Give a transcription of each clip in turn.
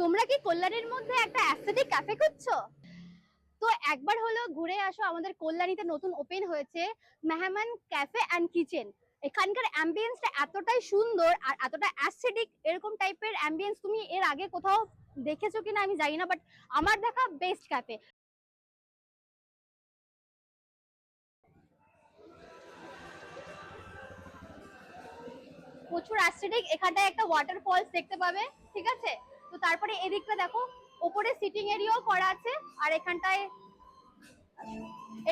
তোমরা কি কল্যাণীর মধ্যে একটা অ্যাস্থেটিক ক্যাফে খুঁজছো? তো একবার হলো ঘুরে আসো, আমাদের কল্যাণীতে নতুন ওপেন হয়েছে মেহমান ক্যাফে অ্যান্ড কিচেন। এখানকার অ্যাম্বিয়েন্সটা এতটাই সুন্দর আর এতটা অ্যাস্থেটিক, এরকম টাইপের অ্যাম্বিয়েন্স তুমি এর আগে কোথাও দেখেছো কিনা আমি জানি না, বাট আমার দেখা বেস্ট ক্যাফে। প্রচুর অ্যাস্থেটিক, এখানটায় একটা ওয়াটারফলস দেখতে পাবে, ঠিক আছে? তো তারপরে এদিকটা দেখো, ওপরে সিটিং এরিয়াও করা আছে, আর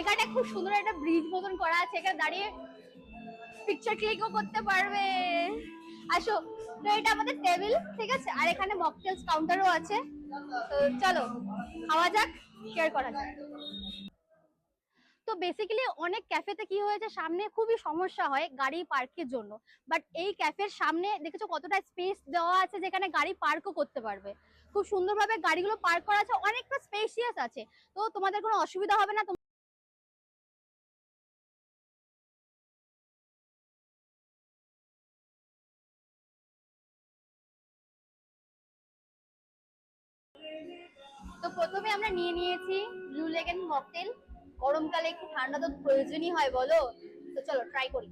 এখানে খুব সুন্দর একটা ব্রিজ মতন করা আছে, এখানে দাঁড়িয়ে পিকচার ক্লিকও করতে পারবে। আসো। তো এটা আমাদের টেবিল, ঠিক আছে, আর এখানে মকটেলস কাউন্টারও আছে। তো চলো খাওয়া যাক, শেয়ার করা যাক। তো বেসিক্যালি অনেক ক্যাফেতে কি হয়েছে, সামনে খুবই সমস্যা হয় গাড়ি পার্কের জন্য, বাট এই ক্যাফের সামনে দেখেছো কতটা স্পেস দেওয়া আছে, যেখানে গাড়ি পার্কও করতে পারবে। খুব সুন্দরভাবে গাড়িগুলো পার্ক করা আছে, অনেকটা স্পেশিয়াস আছে, তো তোমাদের কোনো অসুবিধা হবে না। তো প্রথমে আমরা নিয়ে নিয়েছি ব্লু লেগেন মকটেল। গরমকালে একটু ঠান্ডা তো প্রয়োজনই হয়, বলো? তো চলো ট্রাই করি।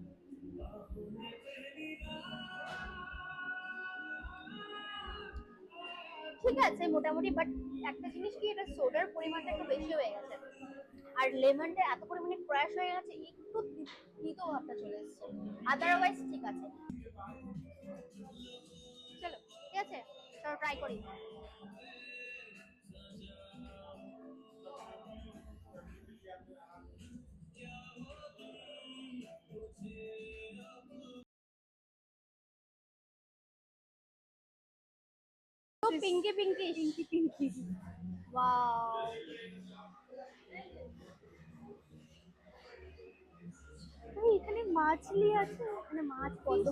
ঠিক আছে মোটামুটি, বাট একটা জিনিস কি, এটা সোডার পরিমাণটা একটু বেশি হয়ে গেছে, আর লেমনটা এত পরিমাণে ক্র্যাশ হয়ে গেছে, একটু তিতো ভাবটা চলে এসেছে। আদারওয়াইজ ঠিক আছে। চলো ঠিক আছে, চলো ট্রাই করি। তো পিঙ্কি পিঙ্কি পিঙ্কি পিঙ্কি, ওয়াও। এখানে মাছলি আছে, মানে মাছ পদ্ম